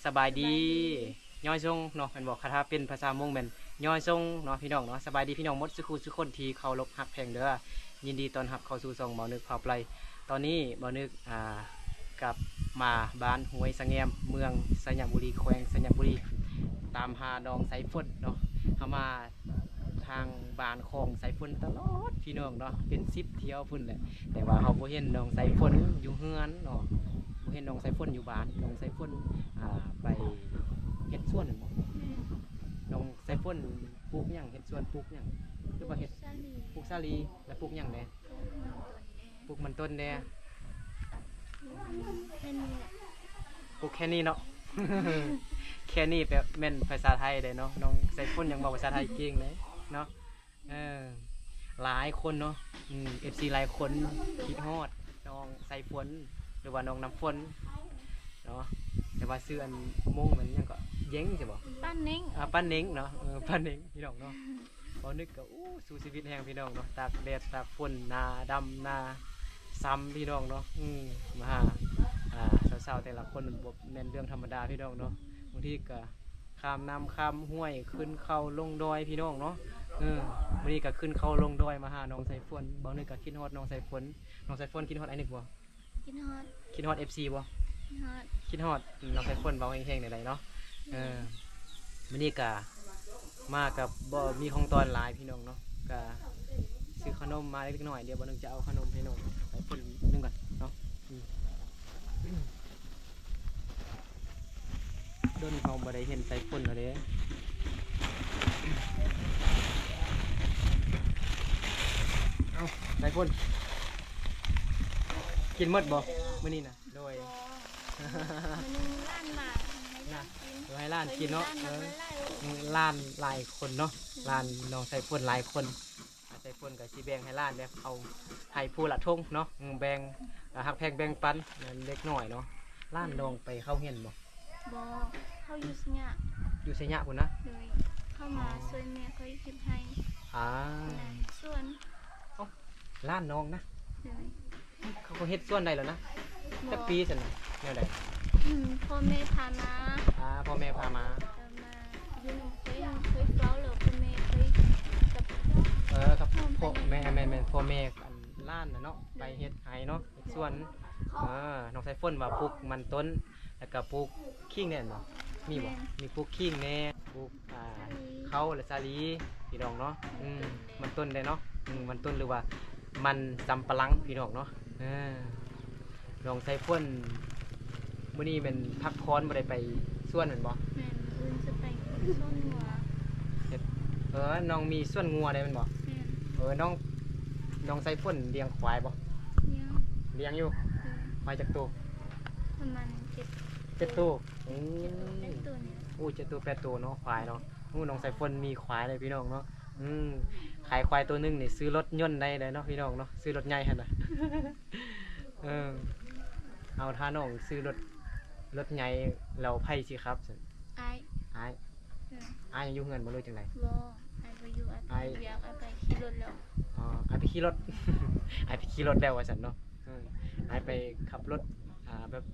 สบายดีย่อยทรงเนาะเป็นบอกคาถาเป็นภาษามงเป็นย่อยทรงเนาะพี่น้องเนาะสบายดีพี่น้องหมดสุขุสุขคนที่เขารบหักแพงเด้อยินดีต้อนรับเข้าสู่ซองเบานึกพาไปตอนนี้เบานึกกลับมาบ้านห้วยสะแงมเมืองสยามบุรีแขวงสยามบุรีตามหาดองไสฝนเนาะเข้ามาทางบ้านของไสฝนตลอดพี่น้องเนาะเป็น10เที่ยวพุ่นแหละแต่ว่าเขาบ่เห็นดองไสฝนอยู่เฮือนเนาะบ่เห็นดองไสฝนอยู่บ้านดองไสฝนไปเฮ็ดสวนบ่ดองไสฝนปลูกหยังเฮ็ดสวนปลูกหยังหรือว่าเฮ็ดปลูกสาลีแล้วปลูกหยังแหน่ปลูกมันต้นแหน่ปลูกแค่นี้เนาะ แค่นี้แบบแม่นภาษาไทยเลยเนาะน้องไสฝนยังบอกภาษาไทยเก่งเลยเนาะเออหลายคนเนาะFC หลายคนคิดฮอดน้องไสฝนหรือว่าน้องน้ำฝนเนาะแต่ว่าชื่ออันมงมันยังก็เย้งใช่บ่ป้าเน้งป้าเน้งเนาะป้าเน้งพี่น้องเนาะพอนึกก็สู้ชีวิตแห่งพี่น้องเนาะตากแดดตากฝนนาดำนาซ้ำพี่น้องเนาะมาหาสาวๆแต่ละคนบ่แม่นเรื่องธรรมดาพี่น้องเนาะบางทีก็ข้ามน้ำข้ามห้วยขึ้นเขาลงดอยพี่น้องเนาะวันนี้ก็ขึ้นเขาลงดอยมาหาน้องไสฝนบางนึกก็คิดฮอดน้องไสฝนน้องไสฝนคิดฮอดไอ้นึกบ่กินฮอดคิดฮอด FC บ่กินฮอดคิดฮอดน้องไสฝนเว้าแห้งๆได้เนาะวันนี้ก็มากับบ่มีของตอนหลายพี่น้องเนาะก็ซื้อขนมมาเล็กๆน้อยเดี๋ยวบ่นึงจะเอาขนมให้น้องไสฝนนึงก่อนเนาะโดนเขาบ่ได้เห็นไสฝนแล้วเด้เอาไสฝนกินหมดบ่มื้อนี้น่ะโดย มันล้านมาให้กินให้ล้านกินเนาะล้านหลายคนเนาะล้านน้องไสฝนหลายคนไสฝนก็สิแบ่งให้ล้านแบบเอาให้ผู้ละทงเนาะแบ่งหักแพงแบ่งปันเล็กน้อยเนาะล้านน้องไปเข้าเฮียนบ่เขาอยู่สยะอยู่ไสยะพุ่นนะเลยเข้ามาช่วยแม่เขาเฮ็ดให้ส่วนล้านน้องนะเลยเขาก็เฮ็ดส่วนได้แล้วนะจักปีซั่นน่ะแนวใดพ่อแม่พามาพ่อแม่พามาอยู่เคยเฝ้าแล้วพ่อแม่เคยกับกับพ่อแม่พ่อแม่กันล้านน่ะเนาะไปเฮ็ดให้เนาะเฮ็ดส่วนน้องไสฝนว่าปลูกมันต้นแล้วก็ปลูกขิงแน่นบ่มีบ่มีปลูกขิงแน่ปลูกเขาและสาลีพี่น้องเนาะมันต้นได้เนาะมันต้นหรือว่ามันสำปะหลังพี่น้องเนาะน้องไสฝนมื้อนี้เป็นพักผ่อนบ่ได้ไปสวนแม่นบ่แม่อื่นจะไปส่วนงัวเฮ็ดน้องมีสวนงัวได้แม่นบ่น้องไสฝนเลี้ยงควายบ่เลี้ยงอยู่ควายจักตัวประมาณ7ตัว7ตัว8ตัวเนาะควายเนาะน้องไสฝนมีควายเลยพี่น้องเนาะขายควายตัวนึงนี่ซื้อรถยนต์ได้เลยเนาะพี่น้องเนาะซื้อรถใหญ่หั่นน่ะ เอาถ้าน้องซื้อรถใหญ่แล้วไผสิครับอ้ยังอยู่เฮือนบ่เลยจังได๋บ่อ้ายบ่อยู่อ้ายอยากไปขี่รถแล้วอ้ายไปขี่รถ อ้ายไปขี่รถแล้วว่าซั่นเนาะอ้ายไปขับรถแบบ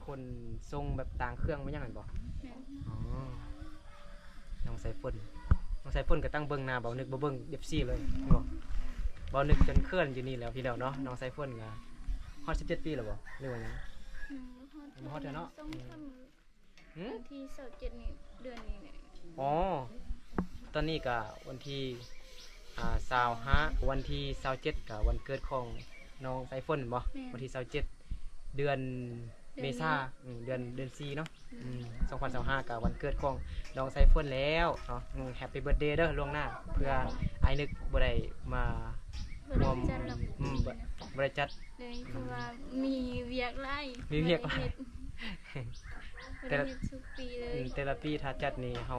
คนทรงแบบต่างเครื่องบ่ยังหั่นบ่น้องไสฝนก็ตั้งเบิ่งหน้าเบานึกบ่เบิ่ง FC เลยเบานึกจนเคลื่อนอยู่นี่แล้วพี่น้องเนาะน้องไสฝนก็ฮอด17ปีแล้วบ่หรือว่าหยังฮอดแล้วเนาะที่27นี่เดือนนี้เนี่ยตอนนี้ก็วันที่25วันที่27ก็วันเกิดของน้องไสฝนบ่วันที่27เดือนเมษาเดือน4เนาะ2025ก็วันเกิดของน้องไสฝนแล้วเนาะแฮปปี้เบิร์ธเดย์เด้อล่วงหน้าเพื่ออ้ายนึกบ่ได้มาร่วมบ่ได้จัดเลยเพราะว่ามีเวียกหลายแต่ทุกปีเลยแต่ละปีถ้าจัดนี่เฮา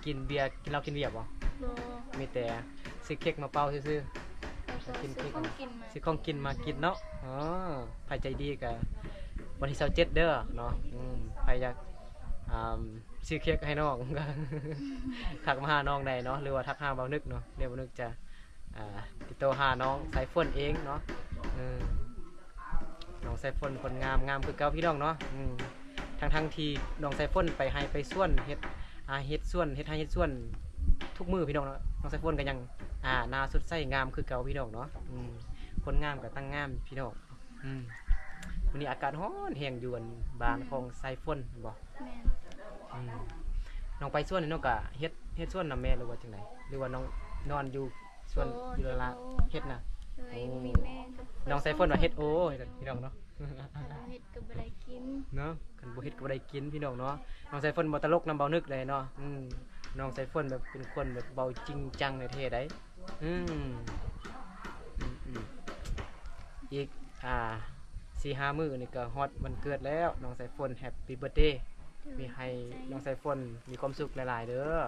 กินเบียร์กินเหล้ากินเบียร์บ่มีแต่ซื้อเค้กมาเป่าซื่อๆกินเค้กซื้อของกินมากินเนาะไผใจดีก็วันที่27เด้อเนาะไผอยากซื้อเค้กให้น้องก็ทักมาหาน้องได้เนาะหรือว่าทักหาเบานึกเนาะเดี๋ยวเบานึกจะติดต่อหาน้องไสฝนเองเนาะน้อง น้องสายฝนคนงามงามคือเก่าพี่น้องเนาะทั้งที่น้องสายฝนไปให้ไปส่วนเฮ็ดเฮ็ดส่วนเฮ็ดให้เฮ็ดส่วนทุกมือพี่น้องเนาะน้องสายฝนก็ยังหน้าสดใสงามคือเก่าพี่น้องเนาะคนงามก็ตั้งงามพี่น้องวันนี้อากาศร้อนแห้งอยู่อันบ้านของสายฝนบ่ แม่น น้องไปส่วนนี่น้องก็เฮ็ดส่วนนำแม่หรือว่าจังไดหรือว่าน้องนอนอยู่ส่วนอยู่ละเฮ็ดน่ะ เลยมีแม่กับ น้องสายฝนว่าเฮ็ดโอ้ยพี่น้องเนาะ เฮ็ดก็บ่ได้กิน เนาะคันบ่เฮ็ดก็บ่ได้กินพี่น้องเนาะน้องสายฝนบ่ตลกนำเบานึกเลยเนาะน้องสายฝนแบบเป็นคนแบบเบาจริงจังในเท่ได้อีก4-5 มื้อนี่ก็ฮอดวันเกิดแล้วน้องสายฝนแฮปปี้เบิร์ธเดย์มีให้น้องสายฝนมีความสุขหลายๆเด้อ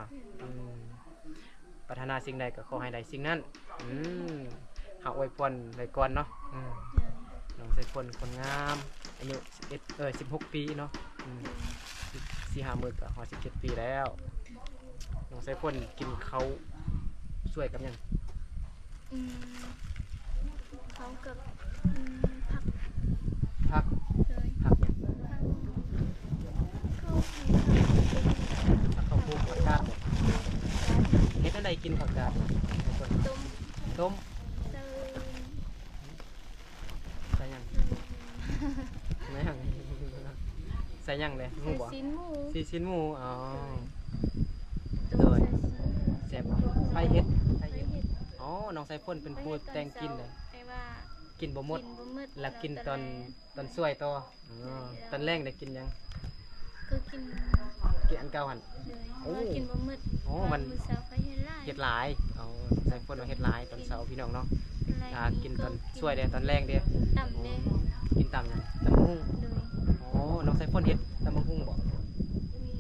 ปรารถนาสิ่งใดก็ขอให้ได้สิ่งนั้นหาอวยพรไว้ก่อนเนาะน้องสายฝนคนงามอายุ16 ปีเนาะ4-5 มื้อก็ฮอด17 ปีแล้วน้องสายฝนกินข้าวสวยกับหยัง เขากับผัก เลย ผักหยัง เขา ผักข้าวโพดผักกาดบ่เฮ็ดอันใดกินผักกาด ต้ม ต้ม เติม ใส่หยังใส่หยังใส่หยังเลยหมูบ่ ซีนหมู สีชิ้นหมูอ๋อ ต้ม แซ่บบ่ไผเฮ็ด ไปเฮ็ด อ๋อน้องสายฝนเป็นผู้แต่งกินเลย แต่ว่า กินบ่หมด กินบ่หมด แล้วกินตอนสวยต่อตอนแรงได้กินหยัง คือกิน กินอันเก่าหั่น เลยเพราะว่ากินบ่หมด อ๋อมัน มื้อเช้าไปเฮ็ดหลาย เฮ็ดหลายอ๋อสายฝนว่าเฮ็ดหลายตอนเช้าพี่น้องเนาะ หลาย กินตอนสวยเด้ตอนแรงเด้ ต่ำเด้ กินตามหยังตำบักหุ่ง เลย อ๋อน้องสายฝนเฮ็ดตำบักหุ่งบ่ มี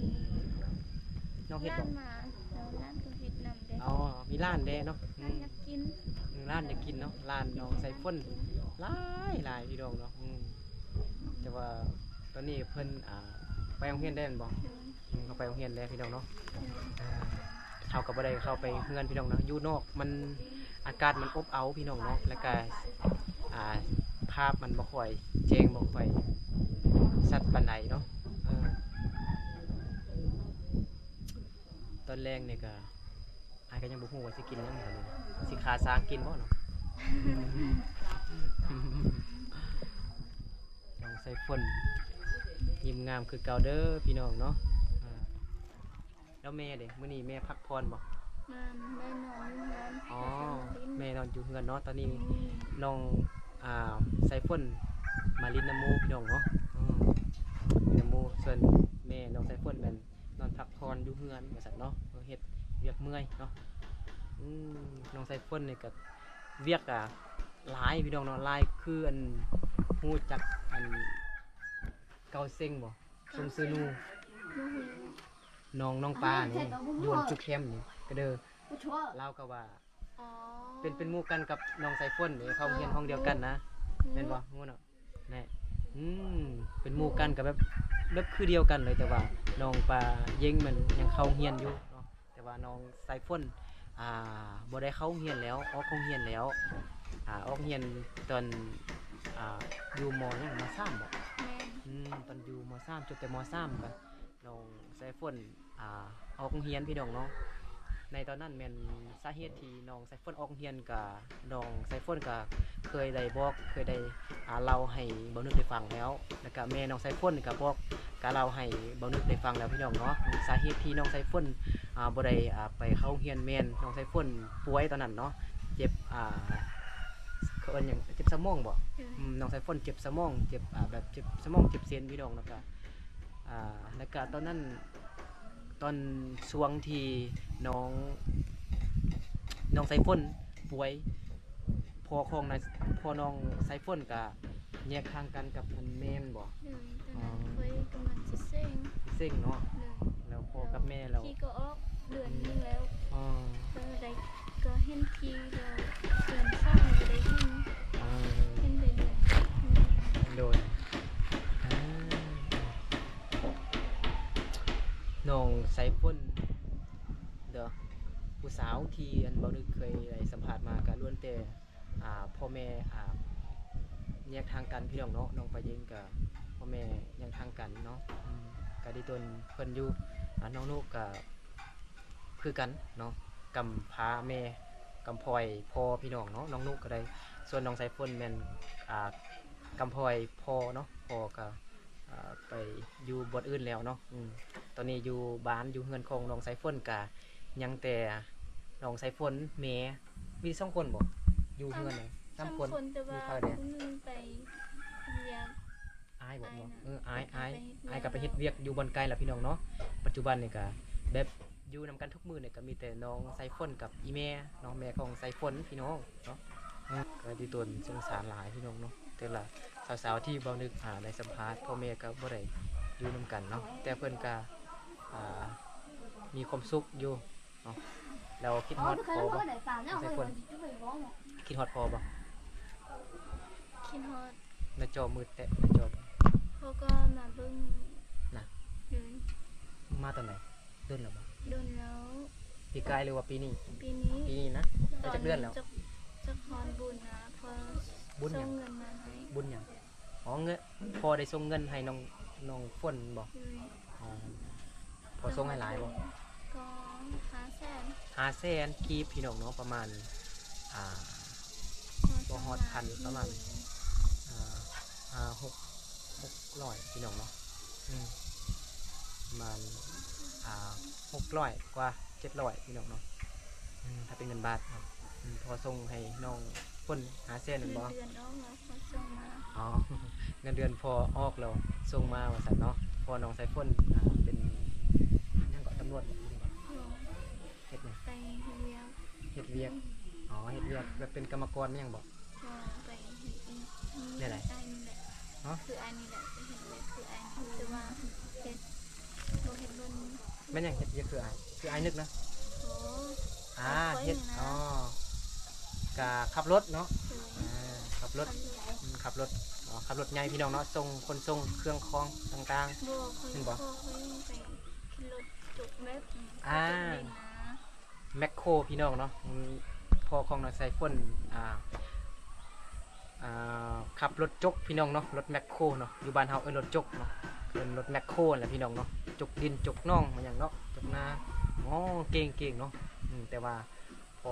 น้องเฮ็ด ร้า บ่ นมาแล้วร้านก็เฮ็ดนำเด้ อ๋อมีร้านเด้เนาะ ร้านอยากกิน ร้านอยากกินเนาะร้านน้องสายฝนหลายพี่น้องเนาะแต่ว่าตอนนี้เพิ่นไปโรงเรียนได้แม่นบ่ เขาไปโรงเรียนแล้วพี่น้องเนาะเขาก็บ่ได้เข้าไปเฮือนพี่น้องเนาะอยู่นอกมันอากาศมันอบอ้าวพี่น้องเนาะแล้วก็ภาพมันบ่ค่อยแจ้งบ่ค่อยชัดปานใดเนาะตอนแรกนี่ก็ก็ยังบ่ฮู้ว่าสิกินหยังกันสิขาสร้างกินบ่เนาะ น้องใส่ฝนยิ้มงามคือเก่าเด้อพี่น้องเนาะแล้วแม่เด้มื้อนี้แม่พักผ่อนบ่ มันได้นอนอยู่นั้น อ๋อแม่นอนอยู่เฮือนเนาะตอนนี้น้องใส่ฝนมาลินน้ำหมูพี่น้องเนาะลินน้ำหมูส่วนแม่น้องใส่ฝนแม่นนอนพักผ่อนอยู่เฮือนว่าซั่นเนาะเฮ็ดเวียกเมื่อยเนาะน้องใส่ฝนนี่ก็เวียกหลายพี่น้องเนาะหลายคืออันฮู้จักอันเกาเซ็งบ่สมซื้อนู บ่ฮู้ น้องปลานี่โยนจุกเข้มนี่ก็เด้อเล่าก็ว่า อ๋อ เป็นหมู่กันกับน้องสายฝนนี่เขาเรียนห้องเดียวกันนะแม่นบ่ฮู้เนาะแน่เป็นหมู่กันกับแบบคือเดียวกันเลยแต่ว่าน้องปลาเย็งมันยังเข้าเรียนอยู่เนาะแต่ว่าน้องสายฝนบ่ได้เข้าเรียนแล้วออกโรงเรียนแล้วออกเรียนตอนอยู่มยังม.3 บ่ แม่น ตอนอยู่ม.3 จบแต่ม.3 ก็น้องสายฝนออกโรงเรียนพี่น้องเนาะในตอนนั้นแม่นสาเหตุที่น้องสายฝนออกโรงเรียนกับน้องสายฝนก็เคยได้บอกเคยได้เล่าให้เบานึกได้ฟังแล้วก็แม่น้องสายฝนก็บอกก็เล่าให้เบานึกได้ฟังแล้วพี่น้องเนาะสาเหตุที่น้องสายฝนบ่ได้ไปเข้าโรงเรียนแม่นน้องสายฝนป่วยตอนนั้นเนาะเจ็บเขาเอิ้นหยังเจ็บสมองบ่น้องสายฝนเจ็บสมองเจ็บแบบเจ็บสมองเจ็บเส้นพี่น้องแล้วก็ตอนนั้นตอนช่วงที่น้องสายฝนป่วยพอน้องสายฝนก็แยกทางกันกับอันแม่นบ่ เลยตอนนั้นเคยกำลังจะเซ็ง เซ็งเนาะ เลย แล้วพ่อกับแม่เรา พี่ก็ออกเดือนหนึงแล้ว อ๋อ ก็ได้ก็เห็นพี่แล้วเดือนสองก็ได้เห็นได้เดือน โดนน้องสายฝนเด้อผู้สาวที่อันบ่นึกเคยได้สัมภาษณ์มาก็ล้วนแต่พ่อแม่ แยกทางกันพี่น้องเนาะน้องไปยิงกับพ่อแม่แยกทางกันเนาะก็ได้ตนเพิ่นอยู่น้องนุก็คือกันเนาะกำพร้าแม่กำพลอยพ่อพี่น้องเนาะน้องนุก็ได้ส่วนน้องสายฝนแม่นกำพลอยพ่อเนาะพ่อก็ไปอยู่บ่อนอื่นแล้วเนาะตอนนี้อยู่บ้านอยู่เฮือนของน้องสายฝนก็ยังแต่น้องสายฝนแม่มี2คนบ่อยู่เฮือนน่ะ3 คน แต่ว่า มีใครเนี่ย ผู้หนึงไปเรียน อายบอกเนาะ อายน่ะ อายกับไปเฮ็ดเวียกอยู่บอนไกลล่ะพี่น้องเนาะปัจจุบันนี่ก็แบบอยู่นำกันทุกมื้อนี่ก็มีแต่น้องไซฟอนกับอีแม่น้องแม่ของไซฟอนพี่น้องเนาะก็ดีตนสงสารหลายพี่น้องเนาะแต่ละสาวๆที่เว้านึกในสัมภาษณ์พ่อแม่ก็บ่ได้อยู่นำกันเนาะแต่เพิ่นก็มีความสุขอยู่เนาะแล้วคิดฮอดพ่อบ่ไซฟอนคิดฮอดพ่อบ่ คิดฮอด หน้าจอมืดแตะหน้าจอ เขาก็มาเบิ่ง น่ะ เลย มาตอนไหนเดือนแล้วบ่ โดนแล้ว ปีกายหรือว่าปีนี้ ปีนี้ ปีนี้นะไปจากเดือนแล้ว จะพรบุญนะพอ บุญหยั ส่ ง งเงินมาให้ บุญหยังอ๋อเงินพอได้ส่งเงินให้น้องฝนบ่ เลย อ๋อพอส่งให้หลายบ่ ก็500,000กีบพี่น้องเนาะประมาณบ่ฮอดพันประมาณ600พี่น้องเนาะประมาณ600กว่า700พี่น้องเนาะถ้าเป็นเงินบาทเนาะพอส่งให้น้องฝน500,000นั่นบ่ เดือนออกแล้วพอส่งมา อ๋อ เงินเดือนพอออกแล้วส่งมาว่าซั่นเนาะพอน้องสายฝนเป็นยังก็ตำรวจเฮ็ดหยัง ไปเรียน เฮ็ดเวียกอ๋อเฮ็ดเวียกแบบเป็นกรรมกรมันยังบ่ ก็ไปเห็นอีก เนี่ยไหน ไอ้นี่แหละ ฮะ คือไอ้นี่แหละไปเห็นเลยคือไอ้นี่แต่ว่าเห็ดโบเห็ดบน แม่นยังเฮ็ดเวียกคืออ้ายนึกนะ โอ้ เฮ็ดก็ขับรถเนาะขับรถขับรถขับรถใหญ่พี่น้องเนาะส่งคนส่งเครื่องของต่าง โบเคยโบเคยไปขึ้นรถจุกเล็บ ๆแมคโครพี่น้องเนาะพอของน้องสายฝนขับรถจกพี่น้องเนาะรถแมคโครเนาะอยู่บ้านเฮารถจกเนาะเป็นรถแมคโครแหละพี่น้องเนาะจกดินจกน่องมันอย่างเนาะจกนาเก่งเนาะแต่ว่าพ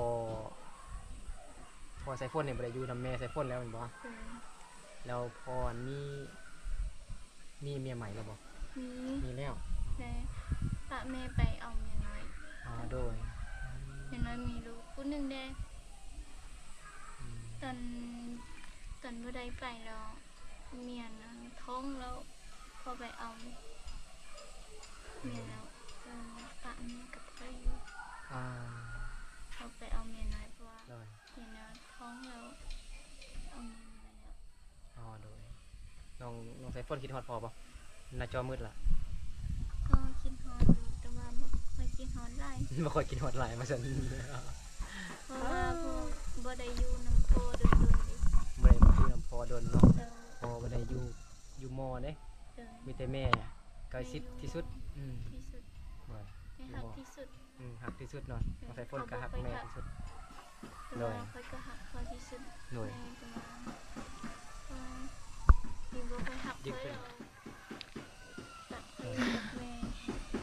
อสายฝนเนี่ยบ่ได้อยู่นำแม่สายฝนแล้วแม่นบ่แล้วพอมีเมียใหม่แล้วบ่มีแล้ว แต่ป้าแม่ไปเอาเมียน้อย โดย เมียน้อยมีลูกผู้หนึ่งได้ตอนบ่ได้ไปแล้วเมียนะท้องแล้วพอไปเอาเมียแล้วป้าแม่กับพ่ออยู่เขาไปเอาเมียน้อยเพราะว่า โดย เมียน้อยท้องแล้วเอาเมียน้อยแล้ว โดยน้องสายฝนคิดฮอดพอบ่หน้าจอมืดล่ะ ก็กินฮอนอยู่แต่ว่าบ่ค่อยกินฮอนได้ บ่ค่อยกินฮอดหลายมาซั่น เพราะว่าบ่ได้อยู่น้ำโพโดนๆดิ บ่ได้มาอยู่นำพอดนเนาะ เดิน พอบ่ได้อยู่มอเด้ เดิน มีแต่แม่ใกล้ชิดที่สุดที่สุด บ่ ให้หักที่สุด ฮักที่สุดเนาะน้องสายฝนก็ฮักแม่ที่สุด แต่ว่าค่อยก็หักพอที่สุด หน่วย แม่ก็มาอยู่บ่ค่อยหัก ยิ่ง เล ขึ้ ย น ตัดเลยกับแม่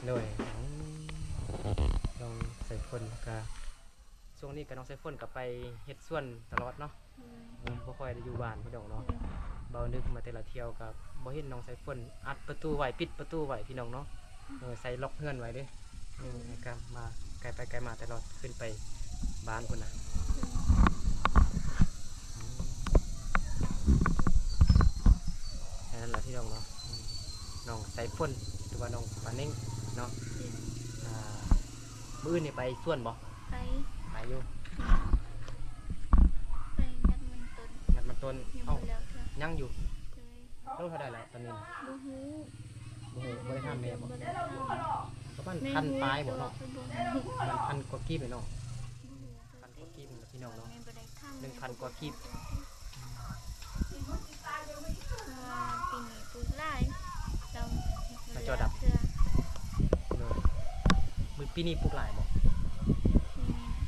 โดยน้องสายฝนก็ช่วงนี้ก็น้องสายฝนก็ไปเฮ็ดสวนตลอดเนาะบ่ค่อยได้อยู่บ้านพี่น้องเนาะเบานึกมาแต่ละเที่ยวก็บ่เห็นน้องสายฝนอัดประตูไว้ปิดประตูไว้พี่น้องเนาะใส่ล็อกเฮือนไว้เด้ก็มาไกลไปไกลมาตลอดขึ้นไปบ้านพุ่นน่ะแค่นั้นแหละพี่น้องเนาะน้องสายฝนหรือว่าน้องปานิ่งเนาะมื้อนี่ไปสวนบ่ ไป ไปอยู่ ไปงัดมันต้น งัดมันต้น ยัง เอ้า บ่แล้วเถอะ ยังอยู่ เลย โลเท่าใดแล้วตอนนี้น่ะ บ่ฮู้ โอ้โหบ่ได้ทำแม่บ่ บ่ได้ทำ ประมาณพันปลายบ่เนาะ แต่ว่าข้อยบ่ฮู้ มันพันกว่ากีบเลยเนาะ บ่ พันก ฮู้ ว่ากีบเลยพี่น้องเนาะ แม่บ่ได้ทำ 1,000 กว่ากีบ เพราะว่าปีนี้ปลูกหลายเรา มาจอดับ เทื่อ เนาะมื้อปีนี้ปลูกหลายบ่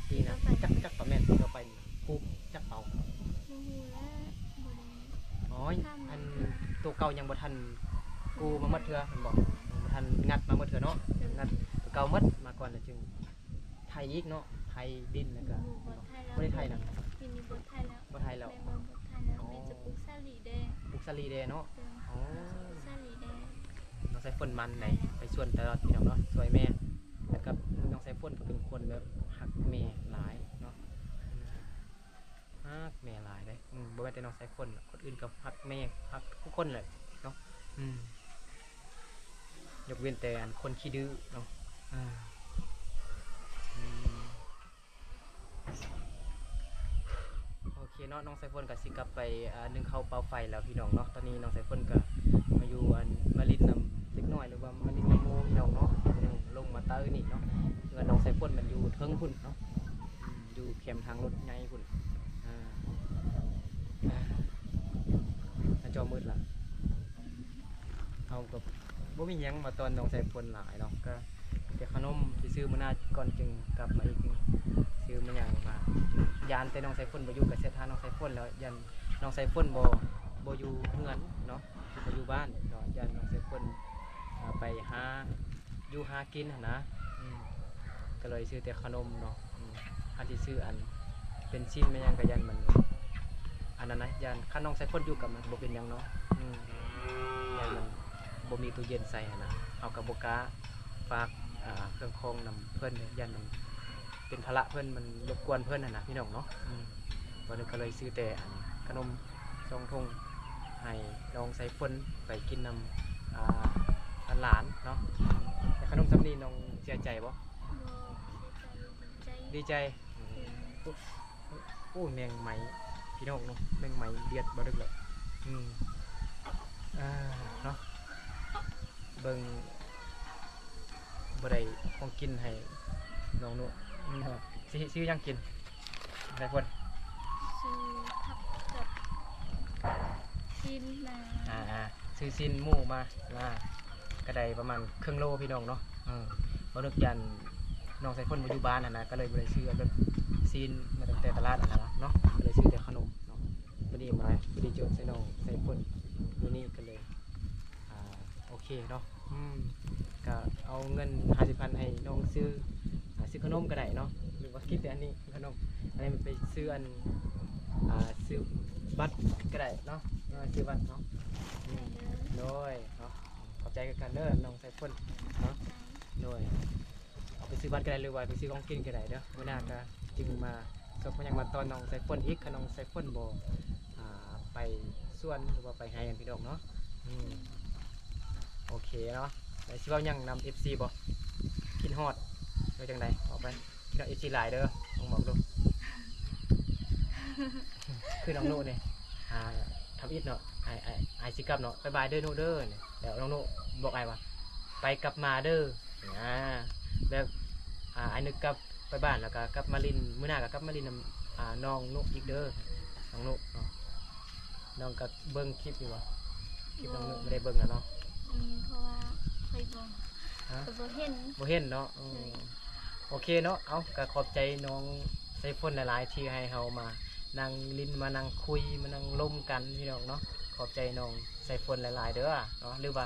ปีนะ ไป จักประมาณที่เราไปนี่ปลูกจักเป่า บ่ฮู้แล้วบ่ได้ อ๋อ ตัวเก่ายังบ่ทันกูมาหมดเทื่อเพิ่นบอกบ่ทันงัดมาหมดเทื่อเนาะงัดตัวเก่าหมดมาก่อนแล้วจึงไทยอีกเนาะไทยดินแล้วก็บ่ได้ไทยนะ ปีนี้บ่ไทยแล้ว บ่ไทยแล้ว แม่บ่ไทยแล้วแม่จะปลูกซาลีแดง บุกซาลีเดเนาะอ๋อ ซาลีแดง น้องสายฝนมันไหนไปชวนตลอดพี่น้องเนาะช่วยแม่แล้วก็น้องสายฝนก็เป็นคนแบบหักแม่หลายเนาะหักแม่หลายเลยบ่แม่นแต่น้องสายฝนคนอื่นก็หักแม่หักทุกคนแหละเนาะยกเว้นแต่อันคนขี้ดื้อเนาะโอเคเนาะน้องสายฝนก็สิกลับไปนึ่งข้าวเปล่าไฟแล้วพี่น้องเนาะตอนนี้น้องสายฝนก็มาอยู่มาลินนำเล็กน้อยหรือว่ามาลินนำโมพี่น้องเนาะลงมาเตอร์นี่เนาะเงินน้องสายฝนมันอยู่เทิงพุ่นเนาะอยู่เข็มทางรถใหญ่พุ่นจอมืดละเอากับบ่มีหยังมาตอนน้องสายฝนหลายเนาะก็แต่ขนมที่ซื้อมาหน้าก่อนจึงกลับมาอีกซื้อมาอย่างมายานแต่น้องสายฝนบ่อยู่กับเส้นทางน้องสายฝนแล้วยันน้องสายฝนบ่อยู่เฮือนเนาะบ่อยู่บ้านเนาะยันน้องสายฝนไปหาอยู่หากินหั่นนะก็เลยซื้อแต่ขนมเนาะอันที่ซื้ออันเป็นชิ้นมายังก็ยันมันอันนั้นนะยันคันน้องสายฝนอยู่กับมันบ่เป็นหยังเนาะยันมันบ่มีตู้เย็นใส่หั่นนะเอากับบ่กล้าฝากเครื่องคองนำเพิ่นยันมันเป็นภาระเพิ่นมันรบกวนเพิ่นน่ะนะพี่น้องเนาะวันนี้ก็เลยซื้อแต่ขนม2 ถุงให้น้องสายฝนไปกินนำหลานเนาะแต่ขนมจำนี้น้องเสียใจบ่ ดีใจโอ้แมงไหมพี่น้องเนาะแมงไหมเดียดบ่ดึกเลยเนาะเบิ่งบ่ได้ของกินให้น้องนุซื้อยังกินได้เพิ่น ซื้อผักกับชิ้นมาซื้อซินหมูมาก็ได้ประมาณครึ่งโลพี่น้องเนาะบ่นึกยันน้องสายฝนมาอยู่บ้านนะก็เลยบ่ได้ซื้อแบบซีนมาตั้งแต่ตลาดนะเนาะก็เลยซื้อแต่ขนมเนาะบ่ได้มาบ่ได้จดใส่น้องสายฝนมื้อนี้ก็เลยโอเคเนาะก็เอาเงิน 50,000 ให้น้องซื้อขนมก็ได้เนาะหรือว่าคิดแต่อันนี้ขนมอันนี้มันไปซื้อซื้อบัตรก็ได้เนาะซื้อบัตรเนาะโดยเนาะขอบใจกันเด้อน้องสายฝนเนาะโดยไปซื้อบัตรก็ได้หรือว่าไปซื้อของกินก็ได้เด้อมื้อหน้าก็จึงมาก็พยังมาตอนน้องสายฝนอีกน้องสายฝนบ่ไปส่วนหรือว่าไปให้กันพี่น้องเนาะโอเคเนาะแล้วสิเว้าหยังนำ FC บ่กินฮอดเด้อจังได๋ออกไปกินฮอด FC หลายเด้อต้องบอกดูคือน้องโนนี่ทำอิดเนาะไอสิกลับเนาะบายเด้อโนเด้อเนี่ยเดี๋ยวน้องโนบอกไอ้ว่าไปกลับมาเด้อแบบไอ้นึกกลับไปบ้านแล้วก็กลับมาลินมื้อหน้าก็กลับมาลินน้องนุอีกเด้อน้องนุเนาะน้องก็เบิ่งคลิปอยู่ว่าคลิปน้องนุไม่ได้เบิ่งแล้วเนาะเพราะว่าเคยบ่เห็นเนาะโอเคเนาะเอาก็ขอบใจน้องสายฝนหลายๆที่ให้เฮามานั่งลินมานั่งคุยมานั่งล้มกันพี่น้องเนาะขอบใจน้องสายฝนหลายๆเด้อเนาะหรือว่า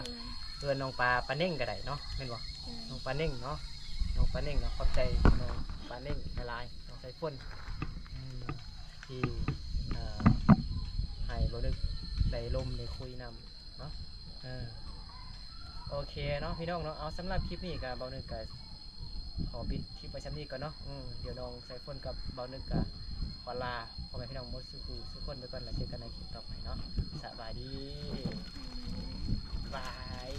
เพื่อนน้องปลาเน่งก็ได้เนาะแม่นบ่น้องปลาเน่งเนาะน้องปลาเน่งเนาะขอบใจน้องปลาเน่งหลายๆน้องสายฝนที่ให้บ่นึกได้ลมได้คุยนำเนาะโอเคเนาะพี่น้องเนาะเอาสำหรับคลิปนี้ก็บ่นึกก็ขอปิดคลิปไว้ชั้นนี้ก่อนเนาะเดี๋ยวน้องสายฝนกับบ่นึกก็ขอลาพ่อแม่พี่น้องหมดทุกคนไปก่อนแล้วเจอกันในคลิปต่อไปเนาะสบายดีบาย